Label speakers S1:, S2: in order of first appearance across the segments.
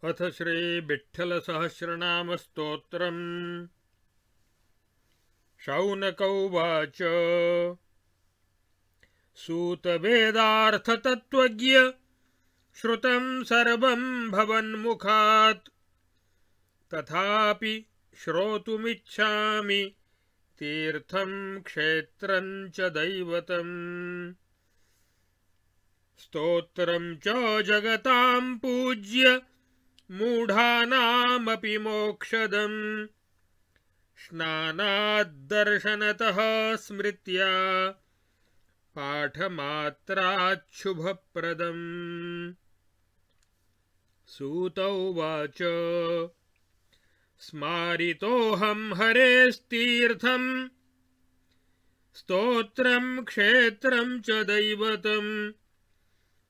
S1: अथ श्री विठ्ठल सहस्रनाम स्तोत्रम्। शौनक उवाच। सूत वेदार्थतत्त्वज्ञ श्रुतं सर्वं भवन्मुखात्, तथापि श्रोतुमिच्छामि तीर्थं क्षेत्रं च दैवतम्। स्तोत्रं च जगतां पूज्य मूढानामपि मोक्षदम्, स्नानाद्दर्शनतः स्मृत्या पाठमात्राच्छुभप्रदम्। सूत उवाच। स्मारितोऽहं हरेस्तीर्थं स्तोत्रं क्षेत्रं च दैवतम्,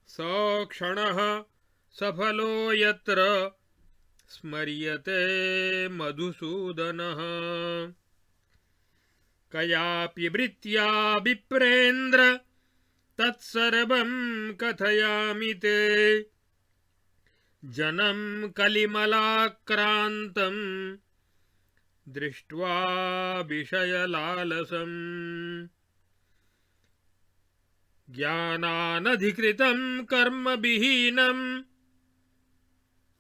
S1: सक्षणः सफलो यत्र स्मर्यते मधुसूदनः। कयापि वृत्त्या विप्रेन्द्र तत्सर्वं कथयामि ते, जनं कलिमलाक्रान्तं दृष्ट्वा विषयलालसम्। ज्ञानानधिकृतं कर्मविहीनं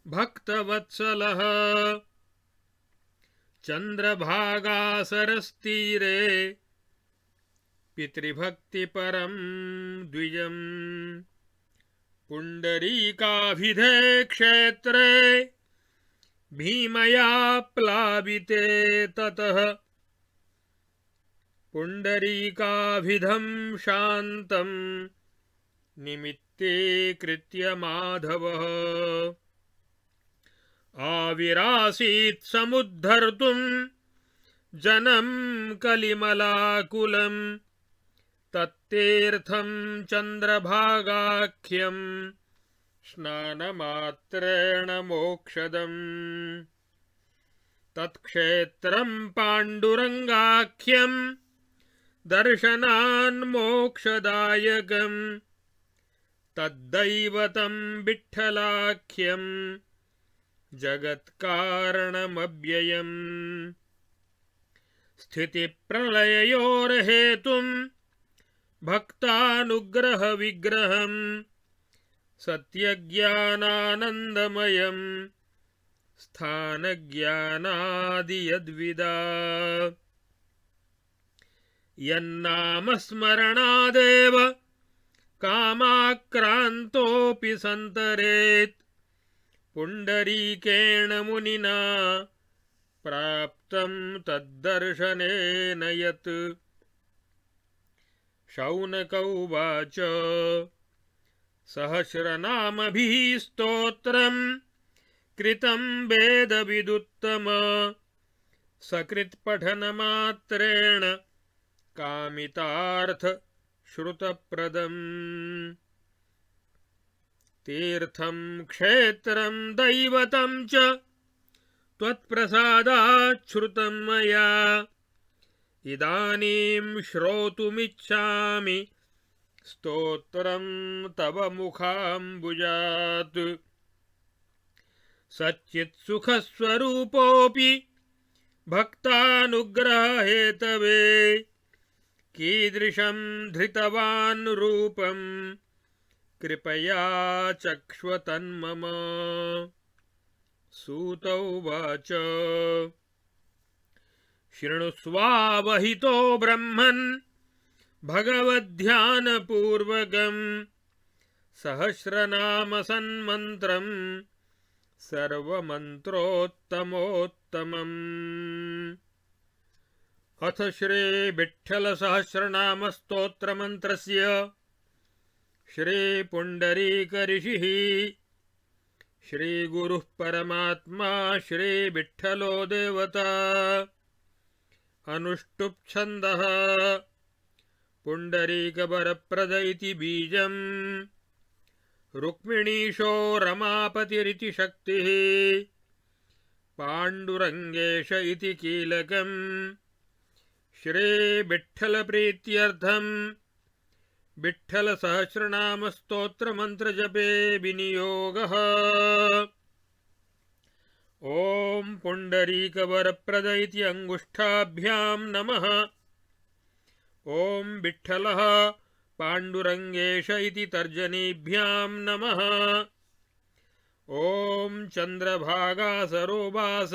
S1: भक्तवत्सलः, चन्द्रभागासरस्तीरे पितृभक्तिपरं द्विजम्। पुण्डरीकाभिधे क्षेत्रे भीमया प्लाविते ततः, पुण्डरीकाभिधं शान्तं निमित्तीकृत्य माधवः। आविरासीत् समुद्धर्तुं जनं कलिमलाकुलं, तत्तीर्थं चन्द्रभागाख्यं स्नानमात्रेण मोक्षदम्। तत्क्षेत्रं पाण्डुरङ्गाख्यं दर्शनान्मोक्षदायकम्, तद्दैवतं विठ्ठलाख्यं जगत्कारणमव्ययम्। स्थितिप्रलययोर्हेतुं भक्तानुग्रहविग्रहं, सत्यज्ञानानन्दमयं स्थानज्ञानादियद्विदा। यन्नामस्मरणादेव कामाक्रान्तोऽपि सन्तरेत्, पुण्डरीकेण मुनिना प्राप्तं तद्दर्शनेन यत्। शौनक उवाच। सहस्रनामभिः स्तोत्रं कृतं वेदविदुत्तम, सकृत्पठनमात्रेण कामितार्थ श्रुतप्रदम्। तीर्थं क्षेत्रं दैवतं च त्वत्प्रसादाच्छ्रुतं मया, इदानीं श्रोतुमिच्छामि स्तोत्रं तव मुखाम्बुजात्। सच्चित्सुखस्वरूपोऽपि भक्तानुग्ररहेतवे, कीदृशं धृतवान् रूपं कृपया चक्ष्व तन्मम। सूत उवाच। शृणुष्वावहितो ब्रह्मन् भगवद्ध्यानपूर्वकं, सहस्रनाम सन्मन्त्रं सर्वमन्त्रोत्तमोत्तमम्। अथ श्री विठ्ठल सहस्रनाम स्तोत्रमन्त्रस्य श्री पुण्डरीक ऋषिः श्रीगुरुः परमात्मा श्री विठ्ठलो देवता। अनुष्टुप् छन्दः पुण्डरीकवरप्रद इति बीजम्, रुक्मिणीशो रमापतिरिति शक्तिः, पाण्डुरङ्गेश इति कीलकम्। श्री विठ्ठलप्रीत्यर्थं विठ्ठल सहस्रनाम स्तोत्र मंत्र जपे विनियोगः। ॐ पुण्डरीकवरप्रद इति अङ्गुष्ठाभ्यां नमः। ॐ विठ्ठलः पाण्डुरङ्गेश इति तर्जनीभ्यां नमः। ॐ चन्द्रभागासरोबास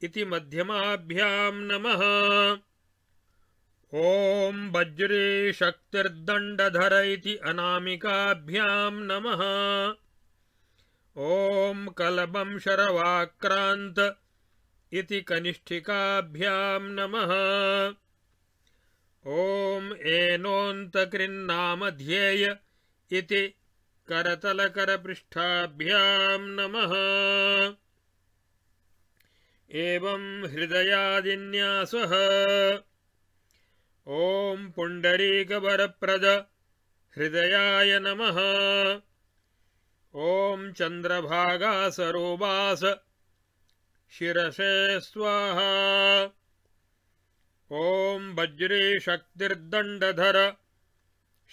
S1: इति मध्यमाभ्यां नमः। ॐ वज्रे शक्तिर्दण्डधर इति अनामिकाभ्यां नमः। ॐ कलबं शरवाक्रान्त इति कनिष्ठिकाभ्यां नमः। ॐ एनोऽन्तकृन्नामध्येय इति करतलकरपृष्ठाभ्यां नमः। एवं हृदयादिन्यासः। ॐ पुण्डरीकवरप्रद हृदयाय नमः। ॐ चन्द्रभागासरोबास शिरसे स्वाहा। ॐ वज्रे शक्तिर्दण्डधर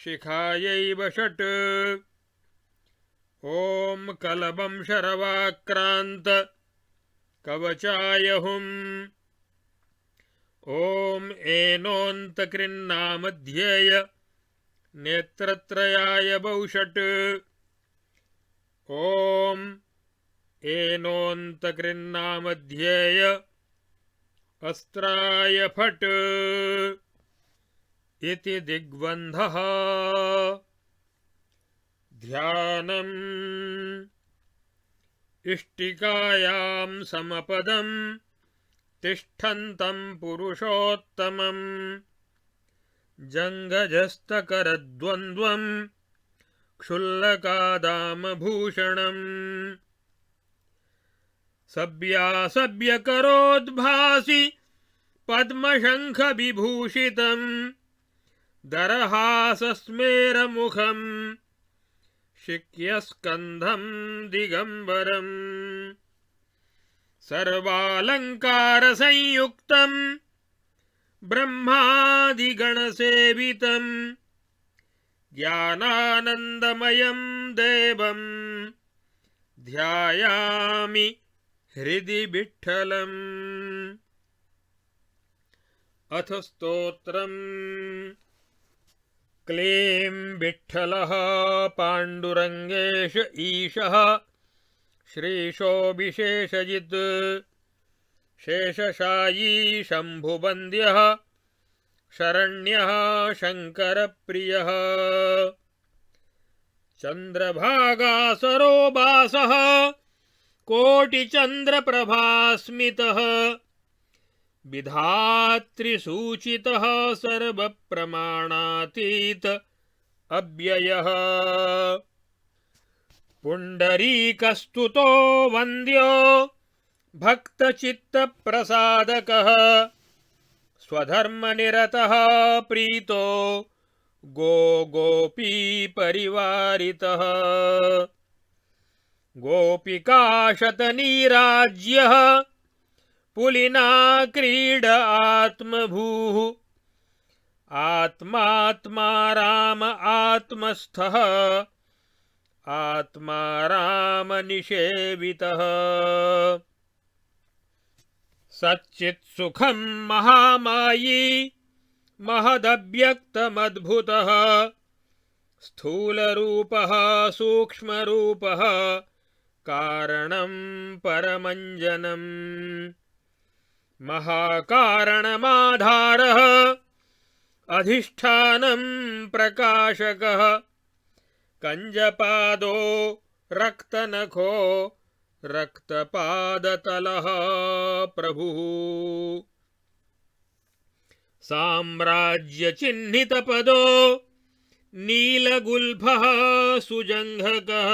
S1: शिखायैव षट्। ॐ कलबं शरवाक्रान्त कवचाय हुम्। ॐ एनोऽन्तकृन्नामध्येय नेत्रत्रयाय बौषट्। ॐ एनोऽन्तकृन्नामध्येय अस्त्राय फट् इति दिग्बन्धः। ध्यानम् इष्टिकायां समपदं तिष्ठन्तं पुरुषोत्तमम् जङ्गजस्तकरद्वन्द्वं क्षुल्लकादामभूषणम् सव्यासव्यकरोद्भासि पद्मशङ्खविभूषितं दरहासस्मेरमुखं शिक्यस्कन्धं दिगम्बरम् सर्वालङ्कारसंयुक्तं ब्रह्मादिगणसेवितं ज्ञानानन्दमयं देवं ध्यायामि हृदि विठ्ठलम्। अथ स्तोत्रम्। क्लीं विठ्ठलः पाण्डुरङ्गेश ईशः श्रीशो विशेषजित् शेषशायी शम्भुवन्द्यः शरण्यः शङ्करप्रियः चन्द्रभागासरोबासः कोटिचन्द्रप्रभास्मितः विधातृसूचितः सर्वप्रमाणातीत अव्ययः पुण्डरीकस्तुतो वन्द्यो भक्तचित्तप्रसादकः स्वधर्मनिरतः प्रीतो गोपीपरिवारितः गोपिकाशतनीराज्यः पुलिना क्रीड आत्मभूः आत्मात्मा राम आत्मस्थः आत्मा रामनिषेवितः सच्चित्सुखं महामायी महदव्यक्तमद्भुतः स्थूलरूपः सूक्ष्मरूपः कारणं परमञ्जनम् महाकारणमाधारः अधिष्ठानं प्रकाशकः कञ्जपादो रक्तनखो रक्तपादतलः प्रभुः साम्राज्यचिह्नितपदो नीलगुल्फः सुजङ्घकः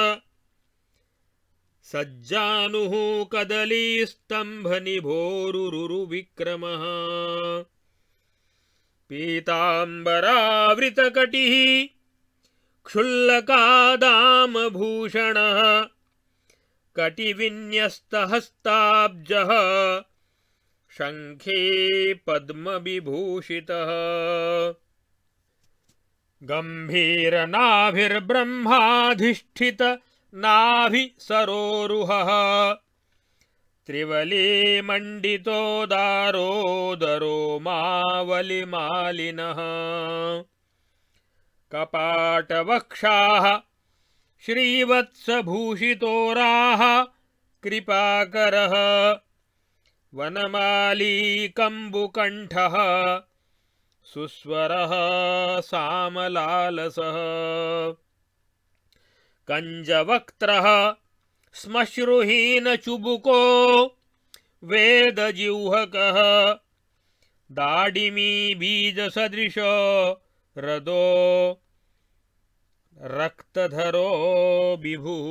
S1: सज्जानुः कदलीस्तम्भनिभोरुरुविक्रमः पीताम्बरावृतकटिः क्षुल्लकादामभूषणः कटिविन्यस्तहस्ताब्जः शङ्खे पद्मविभूषितः गम्भीरनाभिर्ब्रह्माधिष्ठित नाभिसरोरुहः त्रिवलीमण्डितो दारोदरो मावलिमालिनः कपाटवक्षाः श्रीवत्सभूषितोराः कृपाकरः वनमाली कम्बुकण्ठः सुस्वरः सामलालसः कञ्जवक्त्रः श्मश्रुहीनचुबुको वेदजिह्वकः दाडिमी बीजसदृशो रदो रक्तधरो विभुः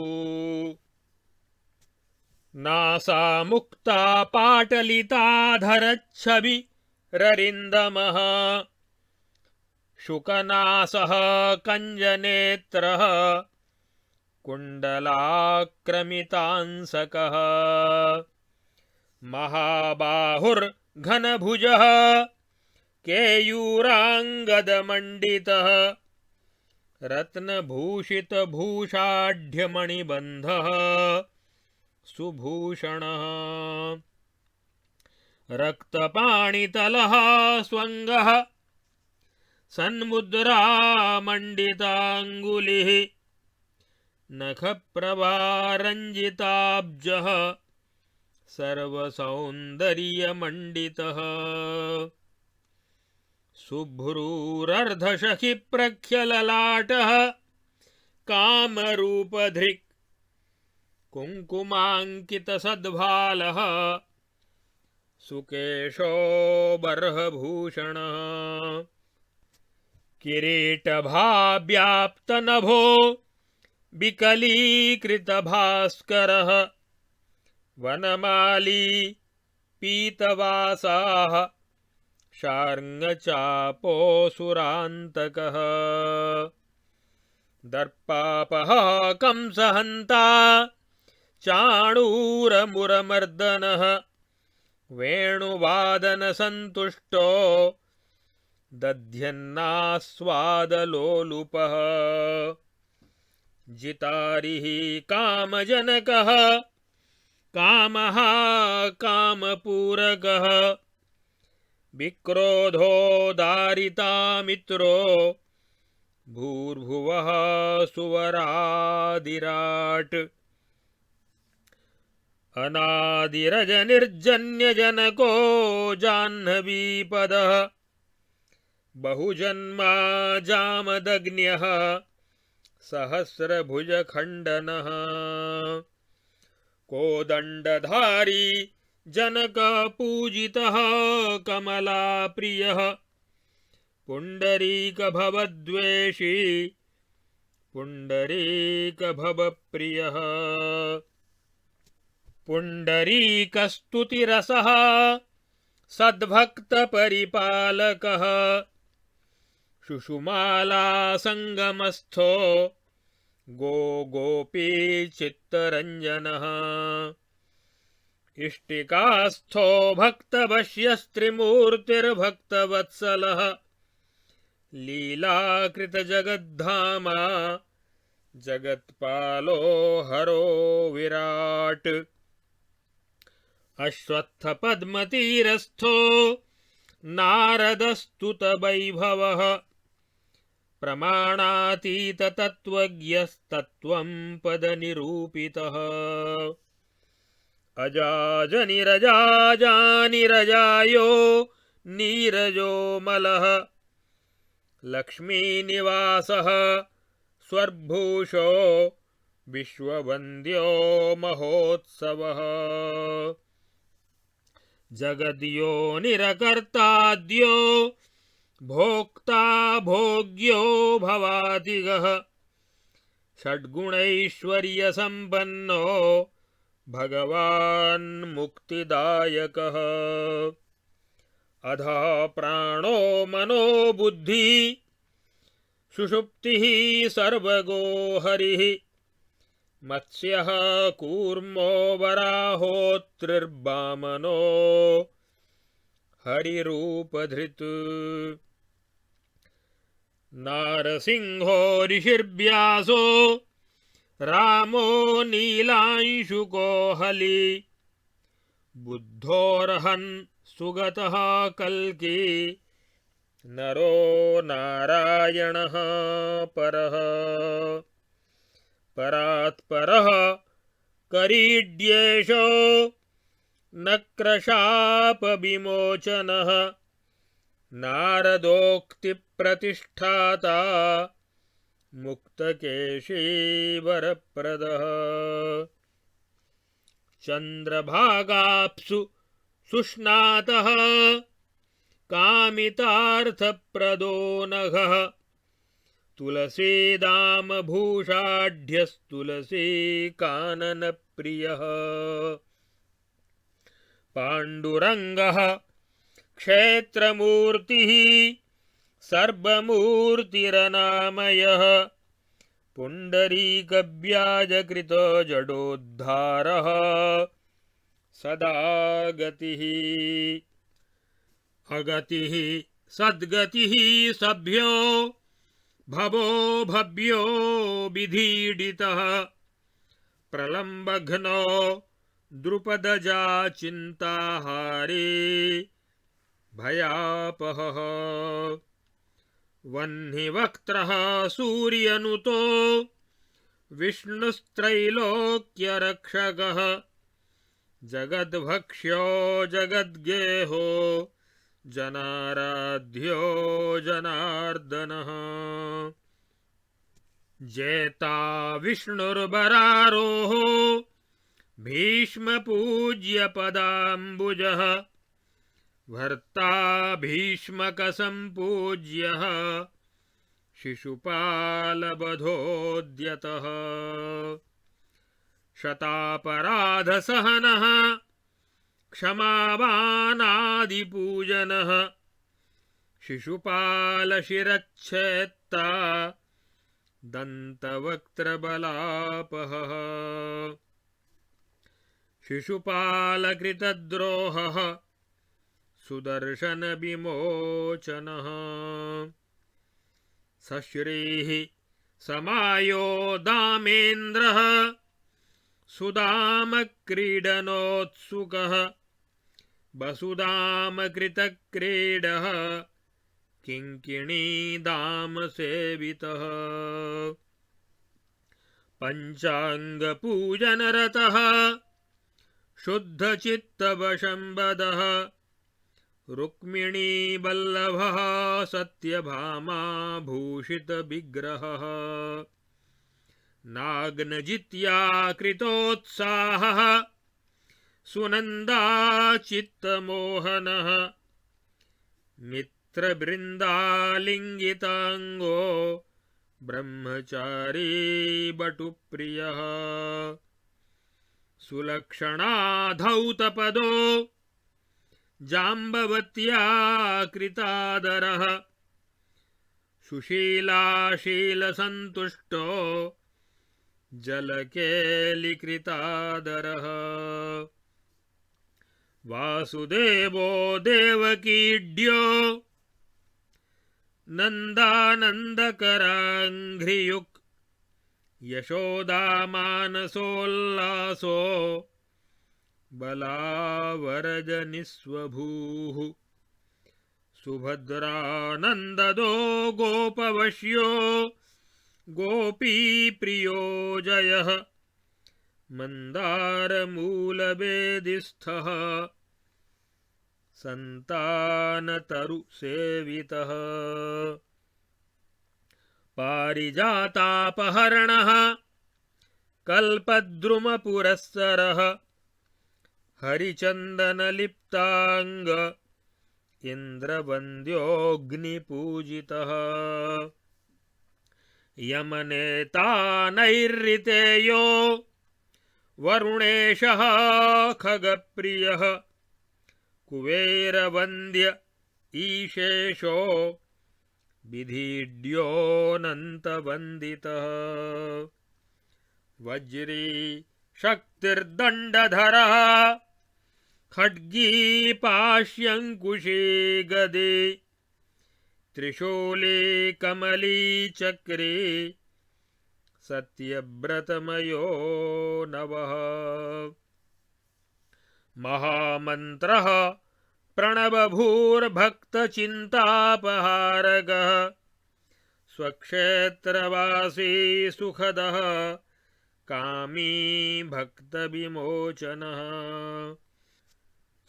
S1: नासामुक्ता पाटलिताधरच्छविररिन्दमः शुकनासः कञ्जनेत्रः कुण्डलाक्रमितांसकः महाबाहुर्घनभुजः केयूराङ्गदमण्डितः रत्नभूषितभूषाढ्यमणिबन्धः सुभूषणः रक्तपाणितलः स्वङ्गः सन्मुद्रामण्डिताङ्गुलिः नखप्रभारञ्जिताब्जः सर्वसौन्दर्यमण्डितः शुभ्रूरर्धशखिप्रख्यललाटः कामरूपधृक् कुङ्कुमाङ्कितसद्भालः सुकेशो बर्हभूषणः किरीटभाव्याप्तनभो विकलीकृतभास्करः वनमाली पीतवासाः शार्ङ्गचापोऽसुरान्तकः दर्पापः कंसहन्ता चाणूरमुरमर्दनः वेणुवादनसन्तुष्टो दध्यन्नास्वादलोलुपः जितारिः कामजनकः कामः कामपूरकः विक्रोधो दारितामित्रो भूर्भुवः सुवरादिराट् अनादिरजनिर्जन्यजनको जाह्नवीपदः बहुजन्मा जामदग्न्यः सहस्रभुजखण्डनः कोदण्डधारी जनकपूजितः कमलाप्रियः पुण्डरीकभवद्वेषी पुण्डरीकभवप्रियः पुण्डरीकस्तुतिरसः सद्भक्तपरिपालकः शुशुमालासङ्गमस्थो गोपीचित्तरञ्जनः इष्टिकास्थो भक्तवश्यस्त्रिमूर्तिर्भक्तवत्सलः लीलाकृतजगद्धामा जगत्पालो हरो विराट् अश्वत्थपद्मतीरस्थो नारदस्तुतवैभवः प्रमाणातीततत्त्वज्ञस्तत्त्वं पदनिरूपितः अजाजनिरजाजानिरजायो नीरजो मलः लक्ष्मीनिवासः स्वर्भूषो विश्ववन्द्यो महोत्सवः जगद्यो निरकर्ताद्यो भोक्ता भोग्यो भवादिगः षड्गुणैश्वर्यसम्पन्नो भगवान् मुक्तिदायकः अधः प्राणो मनो बुद्धिः सुषुप्तिः सर्वगो हरिः मत्स्यः कूर्मो वराहोऽत्रिर्वामनो हरिरूपधृत् नारसिंहो ऋषिर्व्यासो रामो नीलांशुको हली बुद्धोर्हन् सुगतः कल्की नरो नारायणः परः परात्परः करीड्येशो नक्रशापविमोचनः नारदोक्तिप्रतिष्ठाता मुक्तकेशीवरप्रदः चन्द्रभागाप्सु सुष्णातः कामितार्थप्रदो नघः तुलसीदामभूषाढ्यस्तुलसीकाननप्रियः पाण्डुरङ्गः क्षेत्रमूर्तिः सर्वमूर्तिरनामयः पुण्डरीकव्याजकृतो जडोद्धारः सदा गतिः अगतिः सद्गतिः सभ्यो भवो भव्यो विधीडितः प्रलम्बघ्नो द्रुपदजा चिन्ताहारी भयापहः वह्निवक्त्रः सूर्यनुतो विष्णुस्त्रैलोक्यरक्षकः जगद्भक्ष्यो जगद्गेहो जनाराध्यो जनार्दनः जेता विष्णुर्बरारोहो भीष्मपूज्यपदाम्बुजः भर्ता भीष्मकसम्पूज्यः शिशुपालवधोद्यतः शतापराधसहनः क्षमावानादिपूजनः शिशुपालशिरच्छेत्ता दन्तवक्त्रबलापहः शिशुपालकृतद्रोहः सुदर्शनविमोचनः सश्रीः समायो दामेन्द्रः सुदामक्रीडनोत्सुकः वसुदामकृतक्रीडः किङ्किणीदामसेवितः पञ्चाङ्गपूजनरतः शुद्धचित्तवशम्बदः रुक्मिणीवल्लभः सत्यभामा भूषितविग्रहः नाग्नजित्या कृतोत्साहः सुनन्दाचित्तमोहनः मित्रवृन्दालिङ्गिताङ्गो ब्रह्मचारी बटुप्रियः सुलक्षणाधौतपदो जाम्बवत्या कृतादरः सुशीलाशीलसन्तुष्टो जलकेलिकृतादरः वासुदेवो देवकीड्यो नन्दानन्दकराङ्घ्रियुक् यशोदामानसोल्लासो बलावरजनिस्वभूः सुभद्रानन्ददो गोपवश्यो गोपीप्रियो जयः मन्दारमूलवेदिस्थः सन्तानतरुसेवितः पारिजातापहरणः कल्पद्रुमपुरःसरः हरिचन्दनलिप्ताङ्ग इन्द्रवन्द्योऽग्निपूजितः यमनेता नैऋतेयो वरुणेशः खगप्रियः कुबेरवन्द्य ईशेषो विधीड्योऽनन्तवन्दितः वज्री शक्तिर्दण्डधरः खड्गी पाश्यङ्कुशी गदे त्रिशूली कमली चक्रे सत्यव्रतमयो नवः महामन्त्रः प्रणवभूर्भक्तचिन्तापहारगः स्वक्षेत्रवासी सुखदः कामी भक्तविमोचनः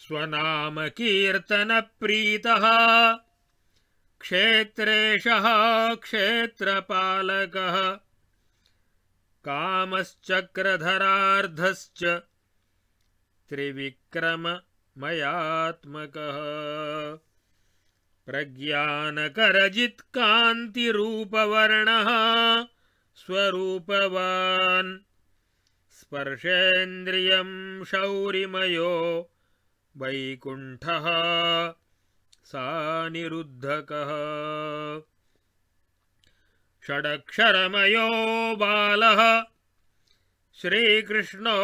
S1: स्वनामकीर्तनप्रीतः क्षेत्रेशः क्षेत्रपालकः कामश्चक्रधरार्धश्च त्रिविक्रममयात्मकः प्रज्ञानकरजित्कान्तिरूपवर्णः स्वरूपवान् स्पर्शेन्द्रियं शौरिमयो वैकुण्ठः सानिरुद्धकः षडक्षरमयो बालः श्रीकृष्णो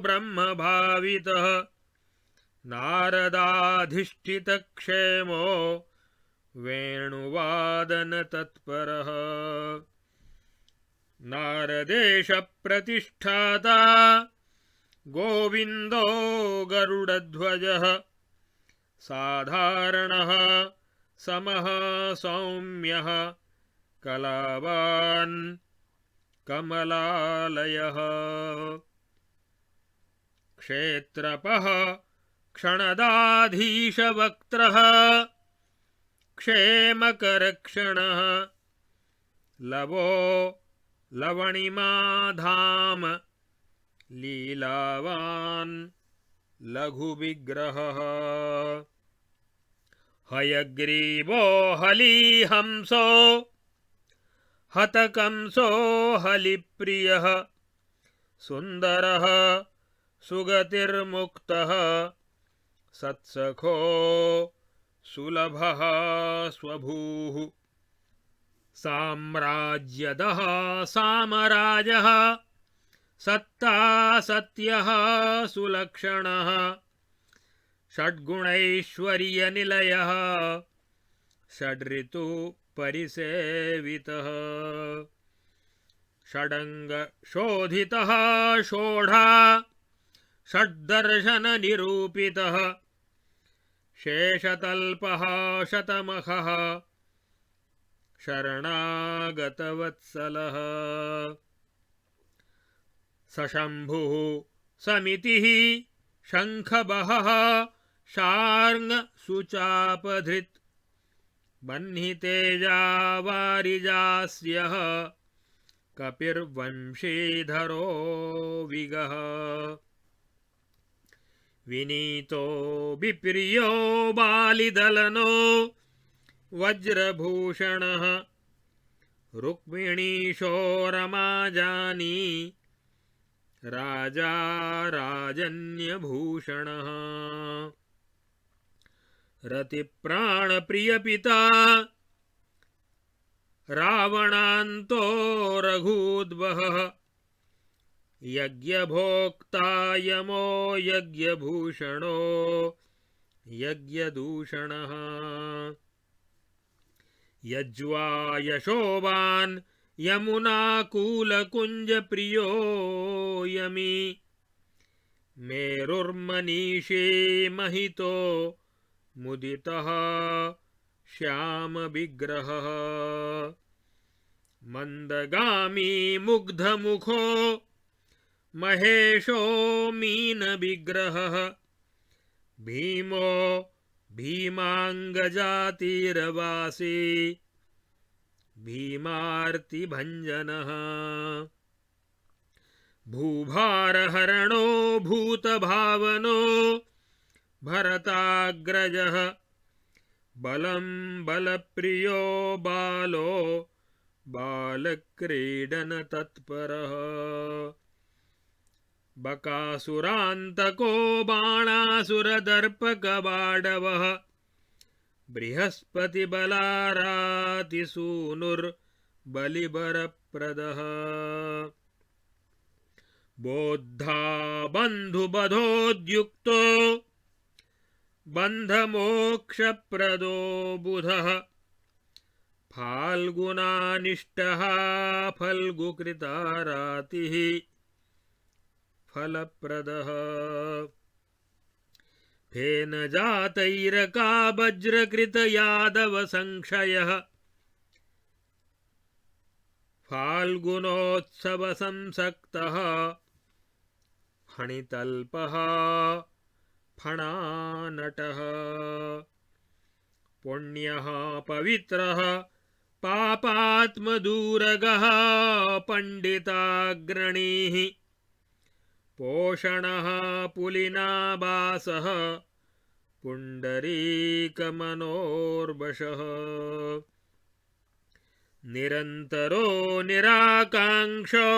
S1: ब्रह्मभावितः नारदाधिष्ठितक्षेमो वेणुवादनतत्परः नारदेशप्रतिष्ठाता गोविन्दो गरुडध्वजः साधारणः समः सौम्यः कलावान् कमलालयः क्षेत्रपः क्षणदाधीशवक्त्रः क्षेमकरक्षणः लवो लवणिमाधाम लीलावान् लघुविग्रहः हयग्रीवो हलीहंसो हतकंसो हलिप्रियः सुन्दरः सुगतिर्मुक्तः सत्सखो सुलभः स्वभूः साम्राज्यदः सामराजः सत्ता सत्यः सुलक्षणः षड्गुणैश्वर्यनिलयः षड्ऋतुपरिसेवितः षडङ्गशोधितः षोढा षड्दर्शननिरूपितः शेषतल्पः शतमखः शरणागतवत्सलः सशम्भुः समितिः शङ्खबहः शार्ङ्गसुचापधृत् बह्नितेजावारिजास्यः कपिर्वंशीधरो विगः विनीतो विप्रियो बालिदलनो वज्रभूषणः रुक्मिणीशो रमाजानी राजा राजन्यभूषणः रतिप्राणप्रियपिता रावणान्तो रघूद्वहः यज्ञभोक्ता यमो यज्ञभूषणो यज्ञदूषणः यज्वा यशोवान् यमुनाकूलकुञ्जप्रियो यमी मेरुर्मनीषी महितो मुदितः श्यामविग्रहः मन्दगामी मुग्धमुखो महेशो मीनविग्रहः भीमो भीमाङ्गजातिरवासी भीमार्तिभञ्जनः भूभारहरणो भूतभावनो भरताग्रजः बलं बलप्रियो बालो बालक्रीडनतत्परः बकासुरान्तको बाणासुरदर्पकबाडवः बृहस्पतिबलारातिसूनुर्बलिबरप्रदः बोद्धा बन्धुबधोद्युक्तो बन्धमोक्षप्रदो बुधः फाल्गुनानिष्टः फल्गुकृतारातिः फलप्रदः फेन जातैरका वज्रकृत यादव संक्षयः फाल्गुनोत्सव संसक्तः फणितल्पः फणानटः पुण्यः पवित्रः पापात्मदूरगः पंडिताग्रणीः पोषणः पुलिनाबासः पुण्डरीकमनोर्वशः निरन्तरो निराकाङ्क्षो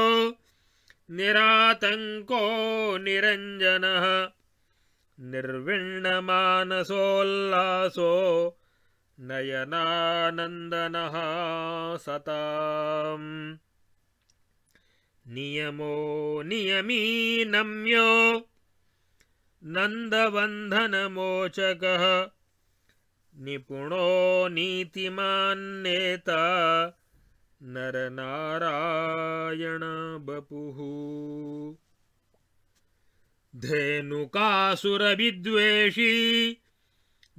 S1: निरातङ्को निरञ्जनः निर्विण्णमानसोल्लासो नयनानन्दनः सताम् नियमो नियमी नम्यो नन्दबन्धनमोचकः निपुणो नीतिमान् नेता नरनारायण बपुः धेनुकासुरविद्वेषी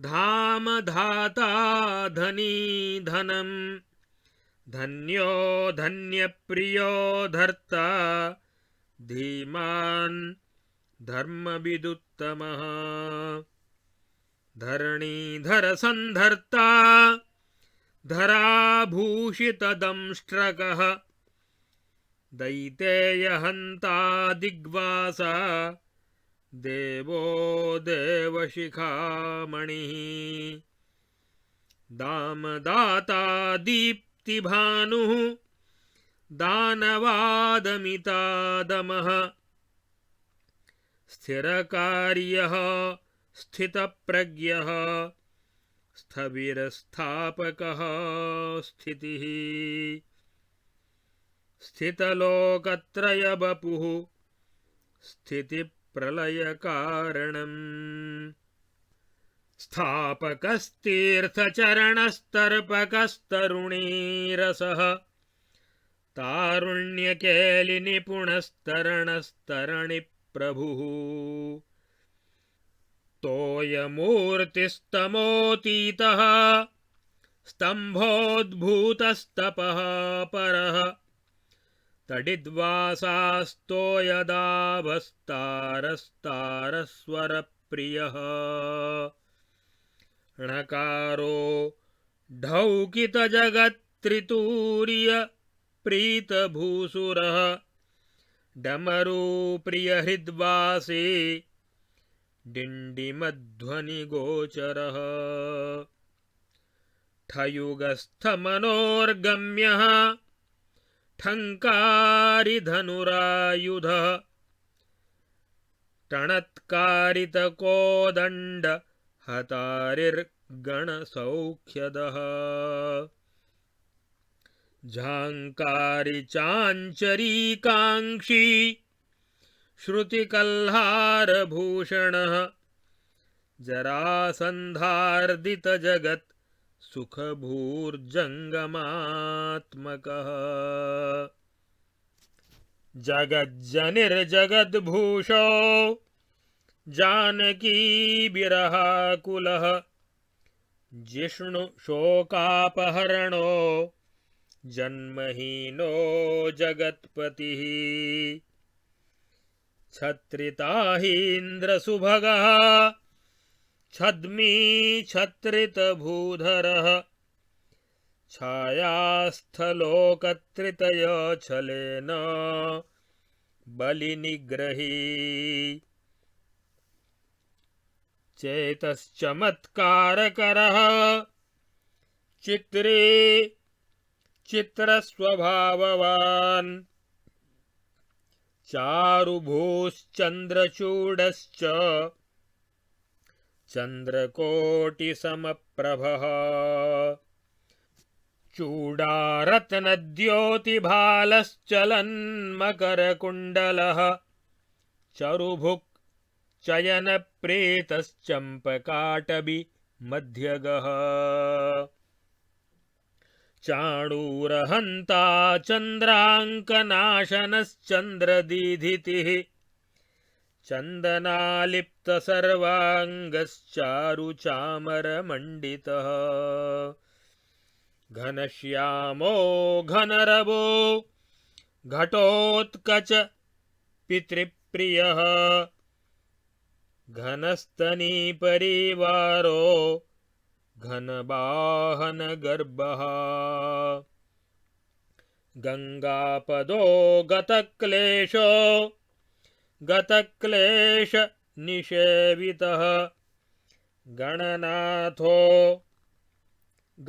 S1: धामधाता धनी धनम् धन्यो धन्यप्रियो धर्ता धीमान् धर्मविदुत्तमः धरणीधर संधर्ता धराभूषितदंष्ट्रकः दैतेयहन्ता दिग्वासा देवो देवशिखामणिः दामदाता दीप्तिभानुः दानवादमितादमः स्थिरकार्यः स्थितप्रज्ञः स्थविरस्थापकः स्थितिः स्थितलोकत्रयवपुः स्थितिप्रलयकारणम् स्थापकस्तीर्थचरणस्तर्पकस्तरुणीरसः तारुण्यकेलिनिपुणस्तरणस्तरणिप्रभुः तोयमूर्तिस्तमोतीतः स्तम्भोद्भूतस्तपः परः तडिद्वासास्तोयदावस्तारस्तारस्वरप्रियः णकारो ढौकितजगत्त्रितूर्य प्रीतभूसुरः डमरूप्रियहृद्वासी डिण्डिमध्वनिगोचरः ठयुगस्थमनोर्गम्यः ठङ्कारिधनुरायुधः टणत्कारितकोदण्ड हतारिर्गणसौख्यदः झाङ्कारी चाञ्चरीकाङ्क्षी श्रुतिकल्हारभूषणः जरासन्धार्दितजगत् सुखभूर्जङ्गमात्मकः जगज्जनिर्जगद्भूषो जानकी विरहाकुलः जिष्णुशोकापहरणो जन्महीनो जगत्पतिः छत्रिताहीन्द्रसुभगः छद्मी छत्रितभूधरः छायास्थलोकत्रितयच्छलेन बलिनिग्रही चेतश्चमत्कारकरः चित्रे चित्रस्वभाववान् चारुभूश्चन्द्रचूडश्च चन्द्रकोटिसमप्रभः चूडारत्नद्योतिभालश्चलन्मकरकुण्डलः चरुभुक् चयनप्रेतश्चम्पकाटवि मध्यगः चन्दनालिप्तसर्वाङ्गश्चारुचामरमण्डितः घनश्यामो घनरवो घटोत्कच पितृप्रियः घनस्तनीपरिवारो घनवाहनगर्भः गंगापदो गतक्लेशो गतक्लेशनिषेवितः गणनाथो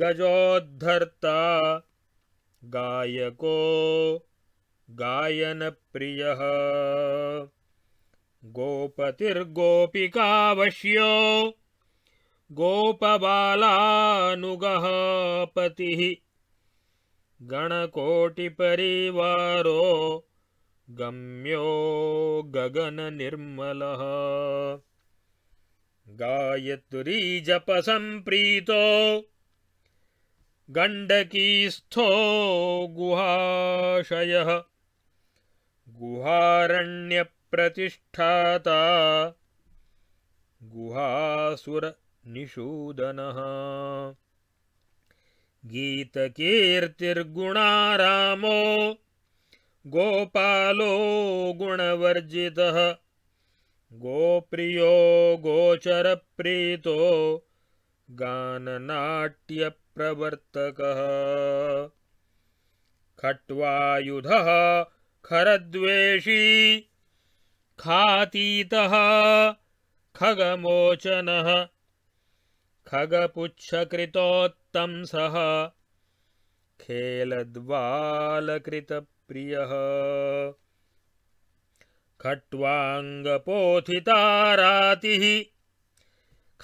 S1: गजोद्धर्ता गायको गायनप्रियः गोपतिर्गोपिकावश्यो गोपबालानुगः पतिः गणकोटिपरिवारो गम्यो गगननिर्मलः गायत्रीजपसम्प्रीतो गण्डकीस्थो गुहाशयः गुहारण्यप्रतिष्ठाता गुहासुरनिषूदनः गीतकीर्तिर्गुणारामो गोपालो गुणवर्जितः गोप्रियो गोचरप्रीतो गाननाट्यप्रवर्तकः खट्वायुधः खरद्वेषी खातीतः खगमोचनः खगपुच्छकृतोत्तंसः खेलद्वालकृतप्रियः खट्वाङ्गपोथितारातिः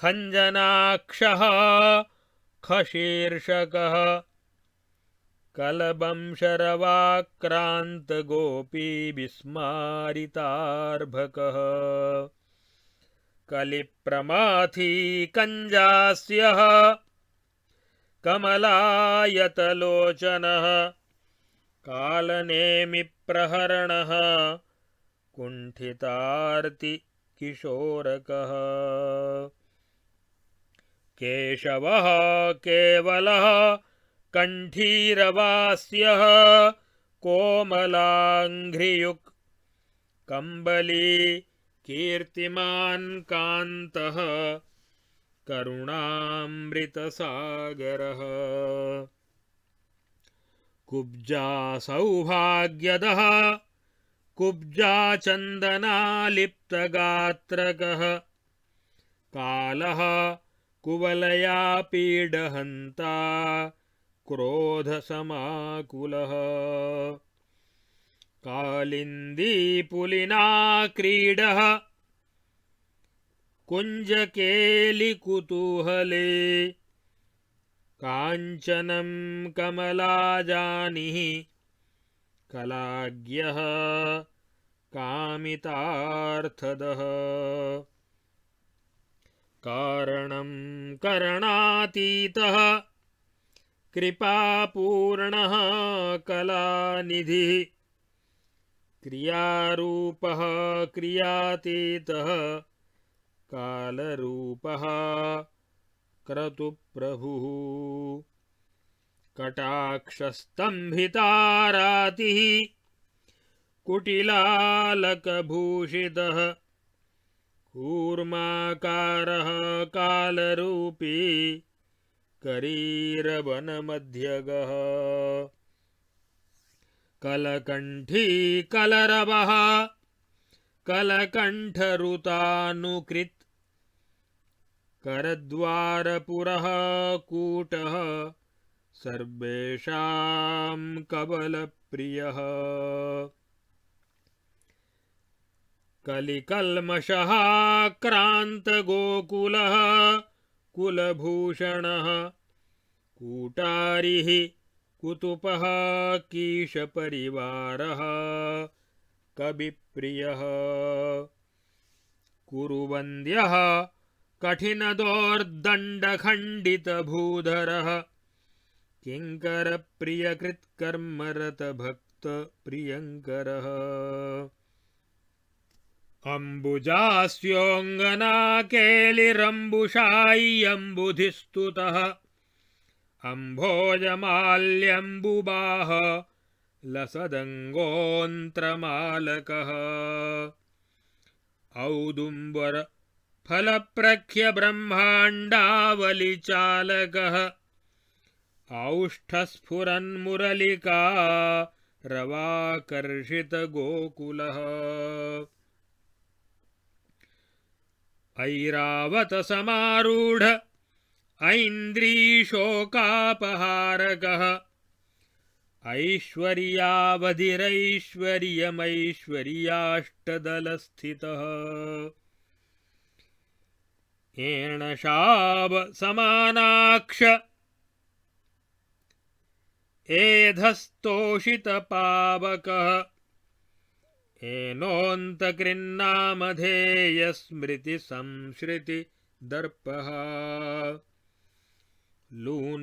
S1: खञ्जनाक्षः खशीर्षकः कलबंशरवाक्रान्तगोपीविस्मारितार्भकः कलिप्रमाथी कञ्जास्यः कमलायतलोचनः कालनेमिप्रहरणः कुण्ठितार्तिकिशोरकः केशवः केवलः कण्ठीरवास्यः कोमलाङ्घ्रियुक् कम्बली कीर्तिमान् कान्तः करुणामृतसागरः कुब्जा सौभाग्यदः कुब्जा चन्दनालिप्तगात्रकः कालः कुवलया पीडहन्ता क्रोधसमाकुलः कालिन्दीपुलिनाक्रीडः कुञ्जकेलिकुतूहले काञ्चनं कमलाजानिः कलाज्ञः कामितार्थदः कारणं करणातीतः कृपापूर्णः कलानिधिः क्रियारूपः क्रियातीतः कालरूपः क्रतुप्रभुः कटाक्षस्तंभितारातिः कुटिलालकभूषितः कूर्माकारः कालरूपी करीरवनमध्यगः कलकण्ठी कलरवः कलकण्ठरुतानुकृत् करद्वारपुरः कूटः सर्वेषां कबलप्रियः कलिकल्मषः क्रान्तगोकुलः कुलभूषणः कूटारिः कुतुपः कीशपरिवारः कविप्रियः कुरुवन्द्यः कठिनदोर्दण्डखण्डितभूधरः किङ्करप्रियकृत्कर्मरतभक्तप्रियङ्करः अम्बुजास्योऽङ्गनाकेलिरम्बुषाय्यम्बुधिस्तुतः अम्भोजमाल्यम्बुबाह लसदङ्गोऽन्त्रमालकः औदुम्बर फलप्रख्यब्रह्माण्डावलिचालकः औष्ठस्फुरन्मुरलिका रवाकर्षितगोकुलः ऐरावतसमारूढ ऐन्द्रीशोकापहारकः ऐश्वर्यावधिरैश्वर्यमैश्वर्याष्टदलस्थितः एणशावसमानाक्ष एधस्तोषितपावकः एनोऽन्तकृन्नामधेयस्मृतिसंश्रितिदर्पः लूनपञ्चक्लेशपदो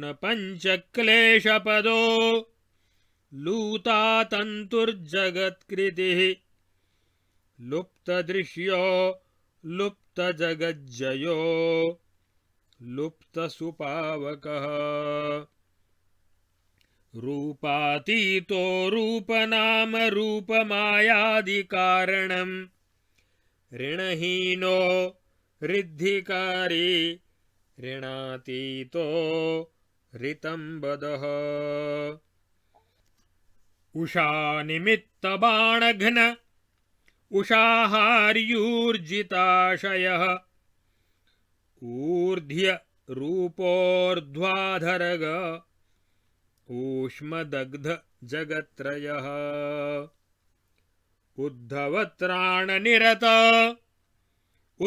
S1: लूतातन्तुर्जगत्कृतिः लुप्तदृश्यो लुप्तजगज्जयो लुप्तसुपावकः रूपातीतो रूपनामरूपमायादिकारणम् ऋणहीनो ऋद्धिकारी ऋणातीतो ऋतम्बदः उषानिमित्तबाणघ्न उषाहार्यूर्जिताशयः ऊर्ध्य रूपोर्ध्वाधरग ऊष्मदग्ध जगत्त्रयः उद्धवत्राणनिरत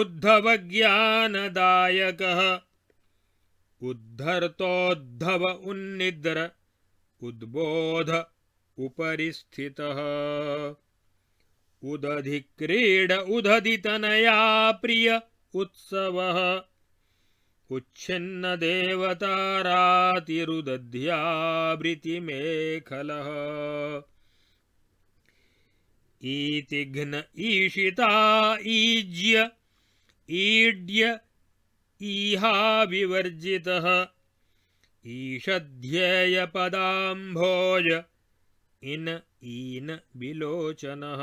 S1: उद्धवज्ञानदायकः उद्धर्तोद्धव उन्निद्र उद्बोध उपरि स्थितः उदधिक्रीड उदधितनया प्रिय उत्सवः उच्छिन्न देवतारातिरुदध्यावृतिमेखलः ईतिघ्न ईशिता ईज्य ईड्य ईहा विवर्जितः ईषध्येयपदाम्भोज इन ईन विलोचनः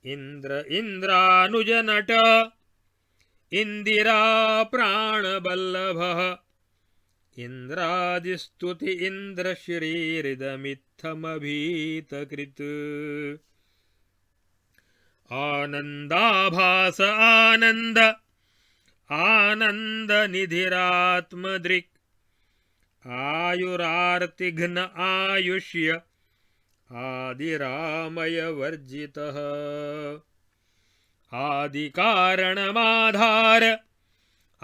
S1: इंद्र इंद्रानुजनट इंदिरा प्राणबल्लभः इंद्रादिस्तुति इंद्रश्रीरिदमित्थमभीतकृत् आनन्दाभास आनन्द आनन्दनिधिरात्मदृक् आयुरार्तिघ्न आयुष्य आदिरामयवर्जितः आदिकारणमाधार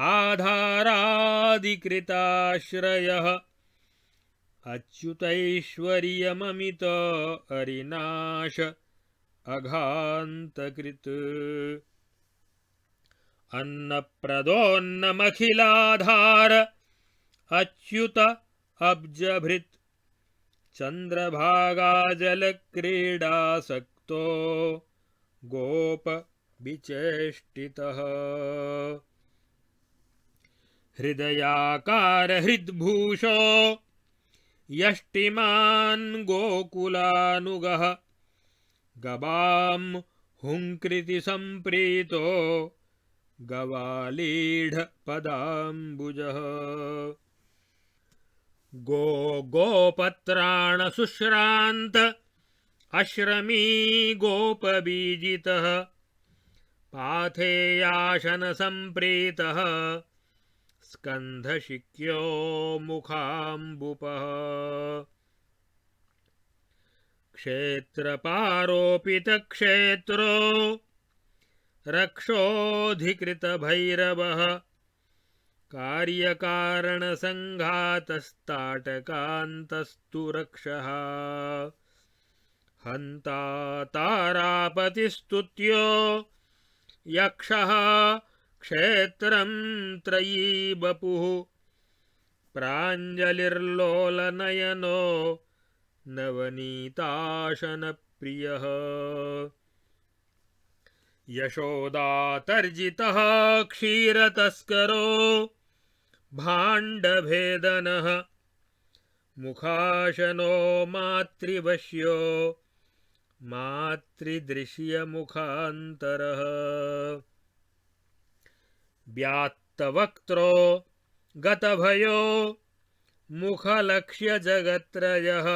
S1: आधारादिकृताश्रयः अच्युतैश्वर्यममित अरिनाश अघान्तकृत् अन्नप्रदोन्नमखिलाधार अच्युत अब्जभृत् चन्द्रभागाजलक्रीडासक्तो गोप विचेष्टितः हृदयाकार हृद्भूषो यष्टिमान् गोकुलानुगः गवां हुंकृति सम्प्रीतो गवालीढ पदाम्बुजः गोपत्राण शुश्रान्त अश्रमी गोपबीजितः पाथेयाशन सम्प्रीतः स्कन्धशिक्यो मुखाम्बुपः क्षेत्रपारोपित क्षेत्रो रक्षोऽधिकृतभैरवः कार्यकारणसङ्घातस्ताटकान्तस्तु रक्षः हन्ता तारापतिस्तुत्यो यक्षः क्षेत्रं त्रयी बपुः प्राञ्जलिर्लोलनयनो नवनीताशनप्रियः यशोदातर्जितः क्षीरतस्करो भाण्डभेदनः मुखाशनो मातृवश्यो मातृदृश्यमुखान्तरः व्यात्तवक्त्रो गतभयो मुखलक्ष्यजगत्त्रयः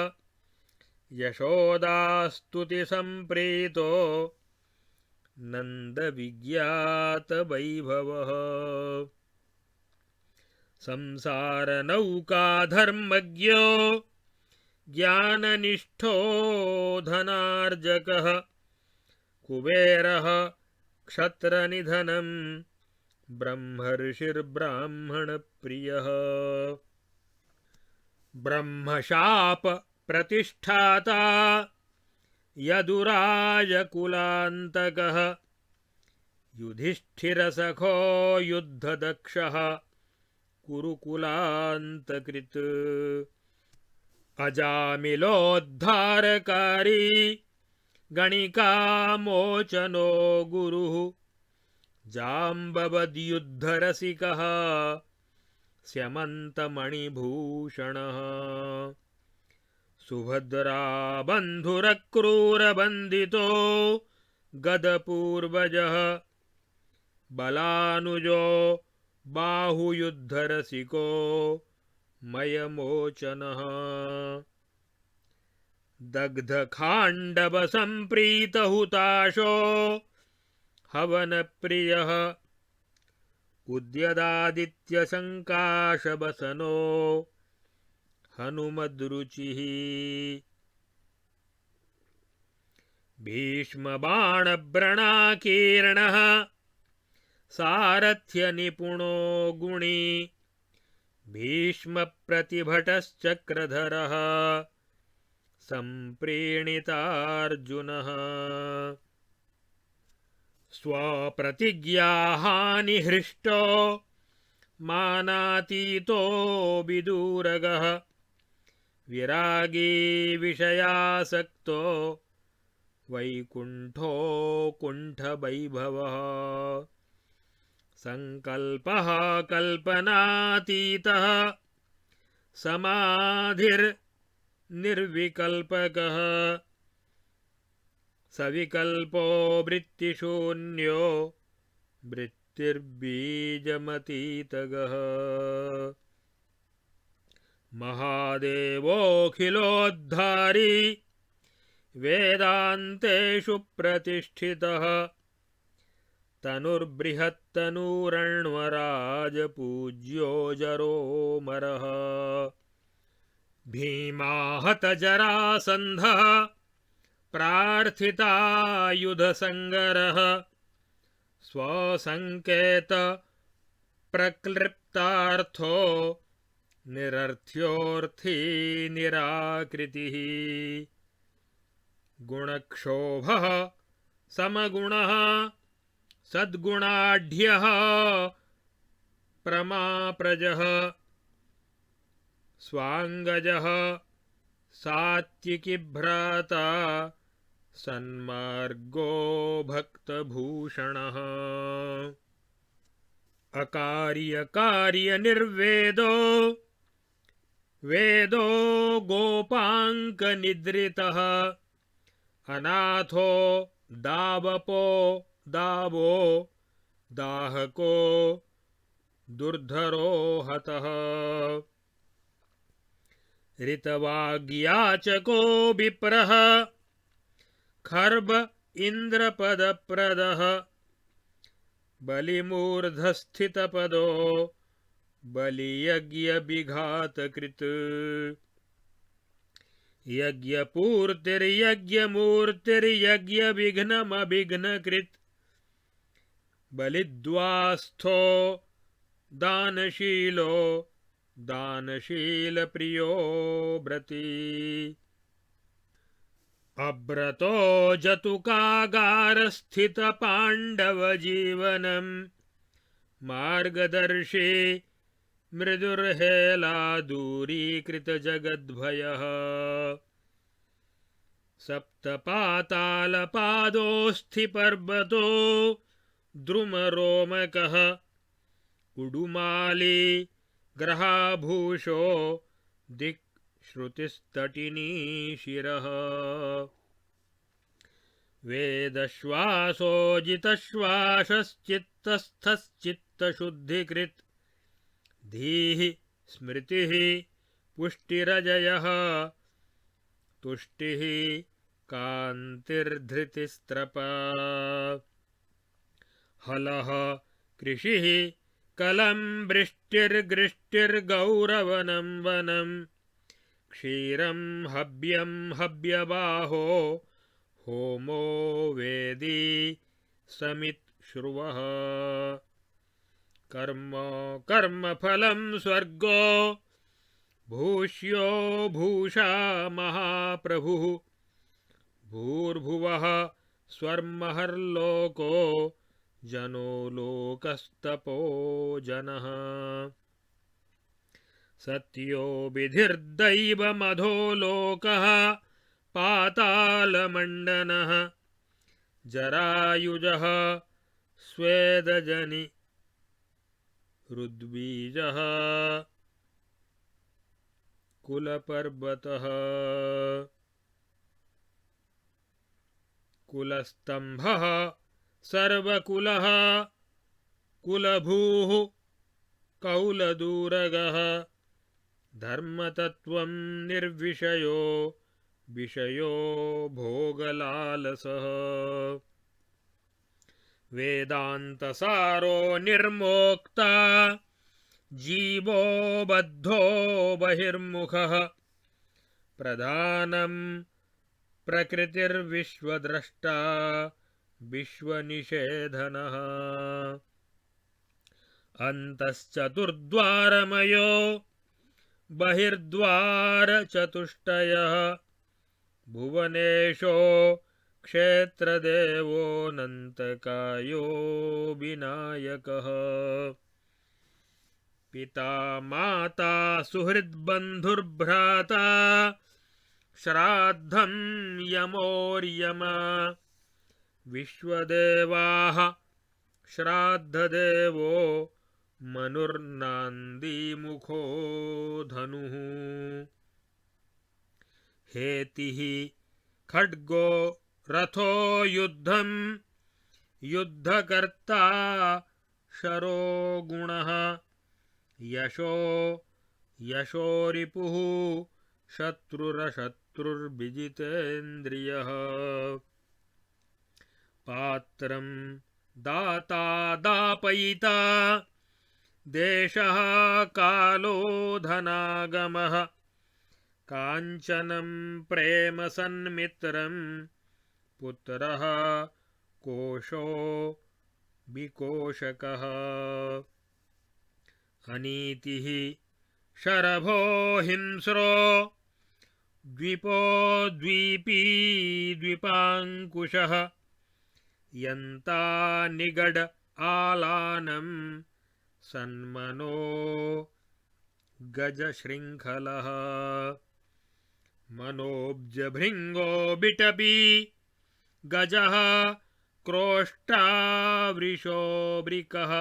S1: यशोदास्तुतिसम्प्रीतो नन्दविज्ञातवैभवः संसारनौकाधर्मज्ञो ज्ञाननिष्ठो धनार्जकः कुबेरः क्षत्रनिधनं ब्रह्मर्षिर्ब्राह्मणप्रियः ब्रह्मशाप प्रतिष्ठाता यदुराजकुलान्तकः युधिष्ठिरसखो युद्धदक्षः कुरुकुलान्तकृत् अजामिलोद्धारकारी गणिकामोचनो गुरुः जाम्बवद्युद्धरसिकः स्यमन्तमणिभूषणः सुभद्राबन्धुरक्रूरबन्दितो गदपूर्वजः बलानुजो बाहुयुद्धरसिको मयमोचनः दग्धखाण्डवसम्प्रीतहुताशो हवनप्रियः उद्यदादित्यसङ्काशवसनो हनुमद्रुचिः भीष्मबाणव्रणाकीर्णः सारथ्यनिपुणो गुणी भीष्मप्रतिभटश्चक्रधरः सम्प्रीणितार्जुनः स्वप्रतिज्ञाहानिहृष्टो मानातीतो विदूरगः विरागी विषयासक्तो वैकुण्ठो कुण्ठवैभवः संकल्पः कल्पनातीतः समाधिर्निर्विकल्पकः सविकल्पो वृत्तिशून्यो वृत्तिर्बीजमतीतगः महादेवोऽखिलोद्धारी वेदान्तेषु प्रतिष्ठितः तनुर्बृहत्तनूरण्वराजपूज्यो जरोमरः भीमाहतजरासन्धः प्रार्थितायुधसङ्गरः स्वसङ्केत प्रक्लिप्तार्थो निरर्थ्योऽर्थी निराकृतिः गुणक्षोभः समगुणः सद्गुणाढ्यः प्रमाप्रजः स्वाङ्गजः सात्विकीभ्राता सन्मार्गो भक्तभूषणः अकार्यकार्यनिर्वेदो वेदो गोपाङ्कनिद्रितः अनाथो दावपो दावो दाहको दुर्धरो हतः ऋतवाग्याचको विप्रः खर्ब इन्द्रपदप्रदः बलिमूर्धस्थितपदो बलियज्ञविघातकृत् यज्ञपूर्तिर्यज्ञमूर्तिर्यज्ञविघ्नमभिघ्नकृत् बलिद्वास्थो दानशीलो दानशीलप्रियो व्रती अव्रतो जतुकागारस्थितपाण्डवजीवनं मार्गदर्शी मृदुर्हेलादूरीकृतजगद्भयः सप्तपातालपादोऽस्थिपर्वतो द्रुमरोमकः उडुमाली ग्रहाभूषो दिक्श्रुतिस्तटिनी शिरः वेदश्वासोजितश्वासश्चित्तस्थश्चित्तशुद्धिकृत् धीः स्मृतिः पुष्टिरजयः तुष्टिः कान्तिर्धृतिस्त्रपा हलः कृषिः कलं वृष्टिर्गृष्टिर्गौरवनं वनं क्षीरं हव्यं हव्यबाहो होमो वेदी समित्-श्रुवः कर्म कर्मफलं स्वर्गो भूष्यो भूषा महाप्रभुः भूर्भुवः स्वर्महर्लोको जनो लोकस्तपो जनः सत्यो विधिर्दैवमधो लोकः पातालमण्डनः जरायुजः स्वेदजनि रुद्बीजः कुलपर्वतः कुलस्तंभः सर्वकुलः कुलभूः कौलदूरगः धर्मतत्त्वं निर्विषयो विषयो भोगलालसः वेदान्तसारो निर्मोक्ता जीवो बद्धो बहिर्मुखः प्रधानं प्रकृतिर्विश्वद्रष्टा विश्वनिषेधनः अन्तश्चतुर्द्वारमयो बहिर्द्वारचतुष्टयः भुवनेशो क्षेत्रदेवोऽनन्तकायो विनायकः पिता माता सुहृद्बन्धुर्भ्राता श्राद्धं यमोर्यमा विश्वदेवाः श्राद्धदेवो मनुर्नान्दीमुखो धनुः हेतिः खड्गो रथो युद्धं युद्धकर्ता शरो गुणः यशो यशोरिपुः शत्रुरशत्रुर्विजितेन्द्रियः पात्रं दाता दापयिता देशः कालो धनागमः काञ्चनं प्रेम सन्मित्रं पुत्रः कोशो विकोशकः अनीतिः शरभो हिंस्रो द्विपो द्वीपी द्विपाङ्कुशः यन्ता निगड आलानं सन्मनो गजशृङ्खलः मनोब्जभृङ्गो बिटपी गजः क्रोष्टावृषोऽब्रिकः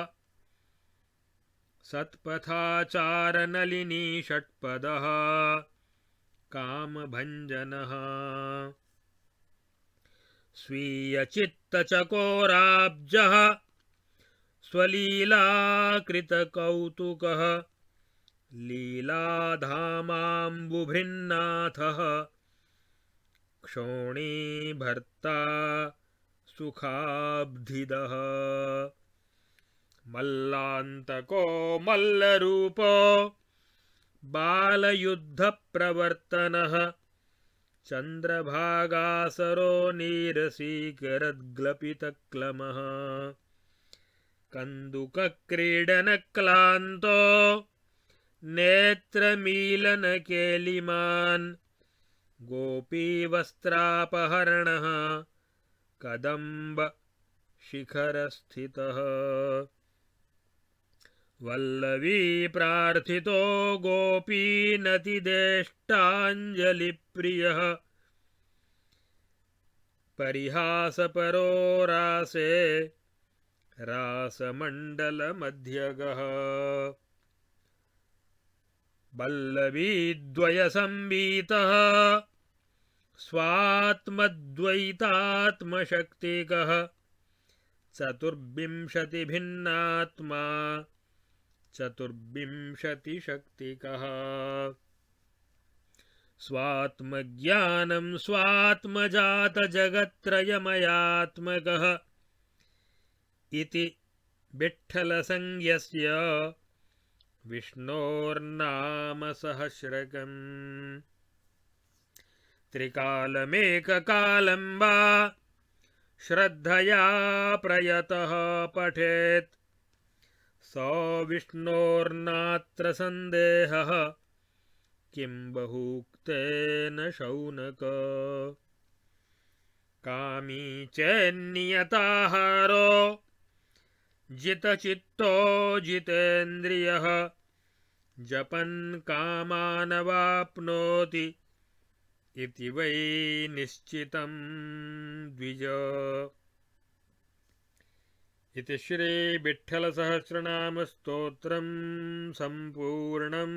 S1: सत्पथाचारनलिनी षट्पदः कामभञ्जनः स्वीयचित्तचकोराब्जः स्वलीलाकृतकौतुकः लीलाधामाम्बुभृन्नाथः क्षोणीभर्ता सुखाब्धिदः मल्लान्तको मल्लरूपो बालयुद्धप्रवर्तनः चन्द्रभागासरो नीरसीकरद्ग्लपितक्लमः कन्दुकक्रीडनक्लान्तो नेत्रमीलनकेलिमान् गोपीवस्त्रापहरणः कदम्बशिखरस्थितः वल्लवी प्रार्थितो गोपीनतिदेष्टाञ्जलिप्रियः परिहासपरो रासे रासमण्डलमध्यगः वल्लवीद्वयसंवीतः स्वात्मद्वैतात्मशक्तिकः चतुर्विंशतिभिन्नात्मा चतुर्विंशतिशक्तिकः स्वात्मज्ञानं स्वात्मजातजगत्त्रयमयात्मकः इति विठ्ठलसंज्ञस्य विष्णोर्नामसहस्रकम् त्रिकालमेककालं वा श्रद्धया प्रयतः पठेत् स विष्णोर्नात्र सन्देहः किं बहुक्तेन शौनक कामी चेन्नियताहारो जितचित्तो जितेन्द्रियः जपन् कामानवाप्नोति इति वै निश्चितं द्विज। इति श्री विठ्ठलसहस्रनामस्तोत्रं सम्पूर्णम्।